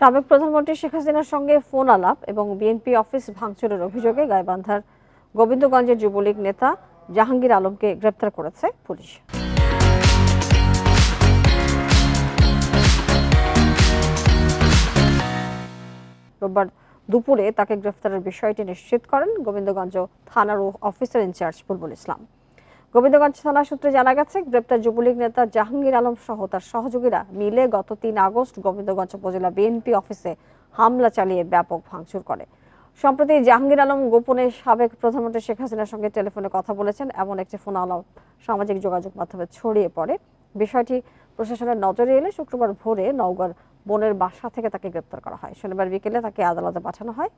সাবেক প্রধানমন্ত্রী শেখ হাসিনার সঙ্গে ফোন আলাপ এবং বিএনপি অফিস ভাঙচুরের অভিযোগে গাইবান্ধার গোবিন্দগঞ্জের যুবলীগ নেতা জাহাঙ্গীর আলমকে গ্রেপ্তার করেছে পুলিশ। রোববার দুপুরে তাকে গ্রেফতারের বিষয়টি নিশ্চিত করেন গোবিন্দগঞ্জ থানার অফিসার ইনচার্জ বুলবুল ইসলাম। গোবিন্দগঞ্জ থানা সূত্রে জানা গেছে, গ্রেপ্তার যুবলীগ নেতা জাহাঙ্গীর আলম সহ তার সহযোগীরা মিলে গত ৩ আগস্ট গোবিন্দগঞ্জ উপজেলা বিএনপি অফিসে হামলা চালিয়ে ব্যাপক ভাঙচুর করে। সম্প্রতি জাহাঙ্গীর আলম গোপনে সাবেক প্রধানমন্ত্রী শেখ হাসিনার সঙ্গে টেলিফোনে কথা বলেছেন এমন একটি ফোন আলাপ সামাজিক যোগাযোগ মাধ্যমে ছড়িয়ে পড়ে। বিষয়টি প্রশাসনের নজরে এলে শুক্রবার ভোরে নওগাঁর বোনের বাসা থেকে তাকে গ্রেপ্তার করা হয়। শনিবার বিকেলে তাকে আদালতে পাঠানো হয়।